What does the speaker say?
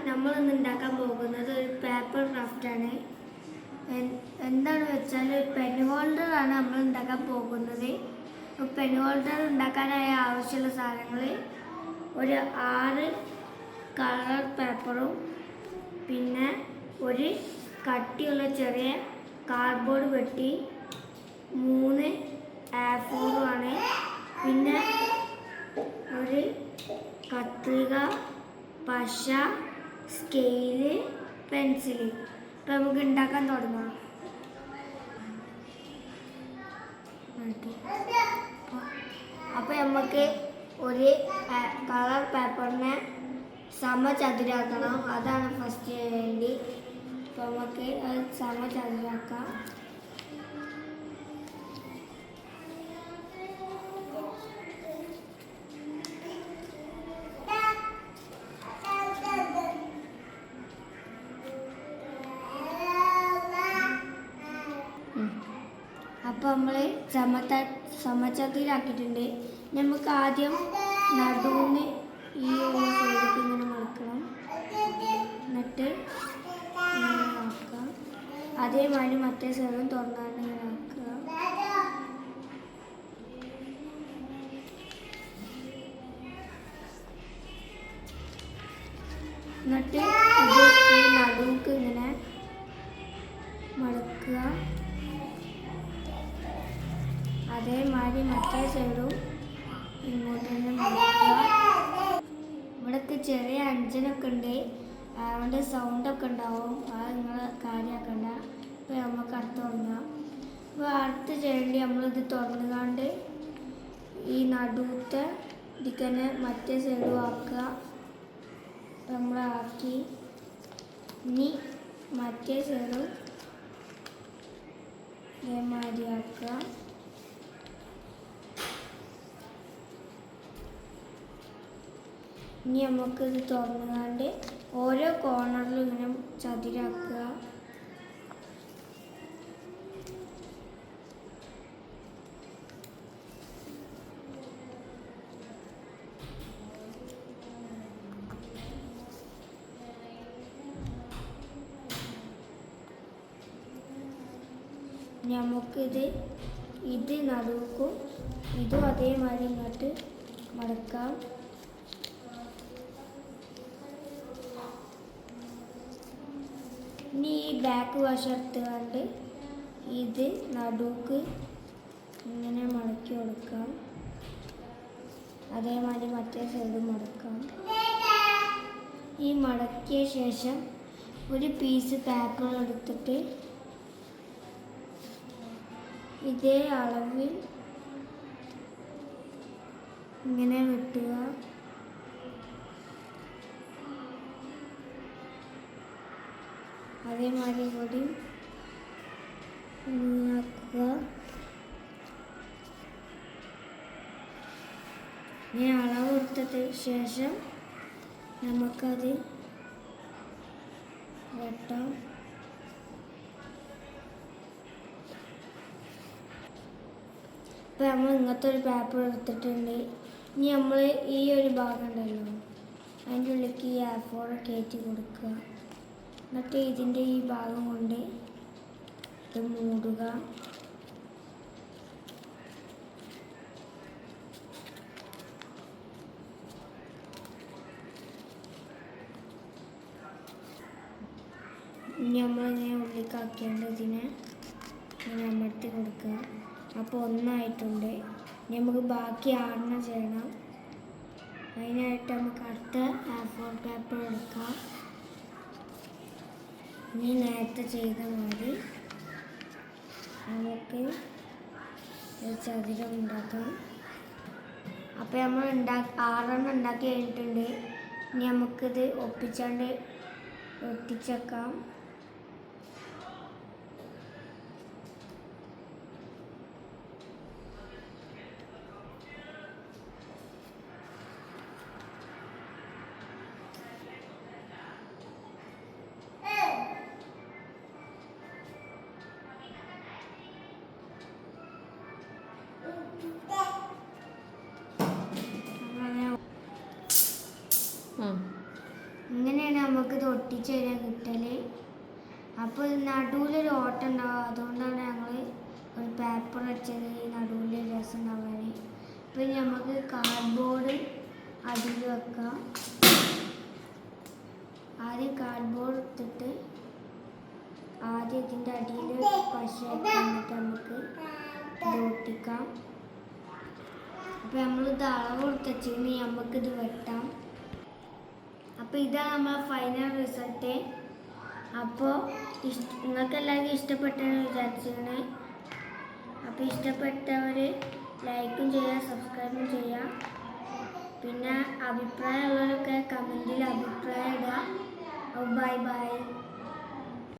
നമ്മളിന്ന് ഉണ്ടാക്കാൻ പോകുന്നത് ഒരു പേപ്പർ ക്രാഫ്റ്റാണ്. എന്താണെന്ന് വെച്ചാൽ പെൻ ഹോൾഡറാണ് നമ്മൾ ഉണ്ടാക്കാൻ പോകുന്നത്. പെൻ ഹോൾഡർ ഉണ്ടാക്കാനായി ആവശ്യമുള്ള സാധനങ്ങൾ ഒരു 6 കളർ പേപ്പറും പിന്നെ ഒരു കട്ടിയുള്ള ചെറിയ കാർഡ്ബോർഡ് പെട്ടി 3 A4 പിന്നെ ഒരു കത്രിക, പശ, സ്കെയില്, പെൻസില്. ഇപ്പം നമുക്ക് ഉണ്ടാക്കാൻ തുടങ്ങാം. അപ്പം നമുക്ക് ഒരു കളർ പേപ്പറിനെ സമചതുരാക്കണം. അതാണ് ഫസ്റ്റ് വേണ്ടി. അപ്പം നമുക്ക് അത് സമചതുരാക്കാം. അപ്പോൾ നമ്മൾ സമചതുരാക്കിയിട്ടുണ്ട്. നമുക്ക് ആദ്യം നടുവിന് ഈ ഒരു സൈഡിലേക്ക് ഇങ്ങനെ മടക്കണം. എന്നിട്ട് ഇങ്ങനെ ആക്കുക. അതേമാതിരി മറ്റേ സൈഡും തുറന്നാണ്ട് ഇങ്ങനെ ആക്കുക. എന്നിട്ട് ഈ നടുക്ക് ഇങ്ങനെ മടക്കുക. അതേമാതിരി മറ്റേ സൈഡും ഇങ്ങോട്ട് തന്നെ മടക്കുക. ഇവിടേക്ക് ചെറിയ അഞ്ചനൊക്കെ ഉണ്ട്, അതുകൊണ്ട് സൗണ്ടൊക്കെ ഉണ്ടാവും. അത് നിങ്ങൾ കാര്യമാക്കണ്ട. ഇപ്പോൾ നമുക്ക് അടുത്ത് തുടങ്ങാം. അപ്പോൾ അടുത്ത് ചെയ്യേണ്ടി നമ്മളിത് തുറന്നുകാണ്ട് ഈ നടുവത്തെ ഇതിക്കന്നെ മറ്റേ സൈഡും ആക്കുക. നമ്മളാക്കി ഇനി മറ്റേ സൈഡും ഇതേമാതിരി ആക്കുക. ഇനി നമുക്കിത് തുറന്നുകാണ്ട് ഓരോ കോർണറിലും ഇങ്ങനെ ചതുരാക്കുക. ഇത് നടുക്കും ഇതും അതേമാതിരി ഇങ്ങോട്ട് മടക്കാം. ഇനി ഈ ബാക്ക് വശം എടുത്തുകൊണ്ട് ഇത് നടുക്ക് ഇങ്ങനെ മടക്കി കൊടുക്കാം. അതേമാതിരി മറ്റേ സൈഡ് മടക്കാം. ഈ മടക്കിയ ശേഷം ഒരു പീസ് പേപ്പർ എടുത്തിട്ട് ഇതേ അളവിൽ ഇങ്ങനെ വെട്ടുക. അതേമാതിരി കൂടി ആക്കുക. ഇനി അളവ് കൊടുത്തതിന് ശേഷം നമുക്കത് വെട്ടാം. ഇപ്പം നമ്മൾ ഇങ്ങനത്തെ ഒരു പേപ്പർ എടുത്തിട്ടുണ്ട്. ഇനി നമ്മൾ ഈ ഒരു ഭാഗം ഉണ്ടല്ലോ, അതിൻ്റെ ഉള്ളിലേക്ക് ഈ A4 കയറ്റി കൊടുക്കുക. എന്നിട്ട് ഇതിൻ്റെ ഈ ഭാഗം കൊണ്ട് ഇത് മൂടുക. ഇനി നമ്മളിങ്ങനെ ഉള്ളിലേക്കാക്കിയാണ്ട് ഇതിനെ ഇങ്ങനെ അമർത്തി കൊടുക്കുക. അപ്പോൾ ഒന്നായിട്ടുണ്ട്. ഇനി നമുക്ക് ബാക്കി 6 ചെയ്യണം. അതിനായിട്ട് നമുക്ക് അടുത്ത A4 പേപ്പർ എടുക്കാം. ഇനി നേരത്തെ ചെയ്ത മാതിരി നമുക്ക് ഒരു ചതുരം ഉണ്ടാക്കാം. അപ്പോൾ നമ്മൾ 6 ഉണ്ടാക്കി കഴിഞ്ഞിട്ടുണ്ട്. ഇനി നമുക്കിത് ഒപ്പിച്ചാണ്ട് ഒട്ടിച്ചേക്കാം. നമുക്ക് ഇത് ഒട്ടിച്ച് കഴിഞ്ഞാൽ കിട്ടല്. അപ്പോൾ നടുവിലൊരു ഓട്ടം ഉണ്ടാവും, അതുകൊണ്ടാണ് ഞങ്ങൾ ഒരു പേപ്പർ വെച്ചത് ഈ നടുവിൽ രസം ഉണ്ടാവാൻ. അപ്പോൾ നമുക്ക് കാർഡ്ബോർഡ് അടിയിൽ വെക്കാം. ആദ്യം കാർഡ്ബോർഡ് എടുത്തിട്ട് ആദ്യം ഇതിൻ്റെ അടിയിൽ പശ വെച്ചിട്ട് നമുക്ക് ഇത് ഒട്ടിക്കാം. അപ്പോൾ നമ്മളിത് അളവ് കൊടുത്തുവെച്ചിട്ട് നമുക്കിത് വെട്ടാം. അപ്പോൾ ഇതാണ് നമ്മളെ ഫൈനൽ റിസൾട്ട്. അപ്പോൾ നിങ്ങൾക്ക് എല്ലാവർക്കും ഇഷ്ടപ്പെട്ടെന്ന് വിചാരിച്ചിരുന്നു. അപ്പോൾ ഇഷ്ടപ്പെട്ടവർ ലൈക്കും ചെയ്യുക, സബ്സ്ക്രൈബും ചെയ്യുക. പിന്നെ അഭിപ്രായമുള്ളവരൊക്കെ കമൻറ്റിൽ അഭിപ്രായം ഇടുക. Bye bye.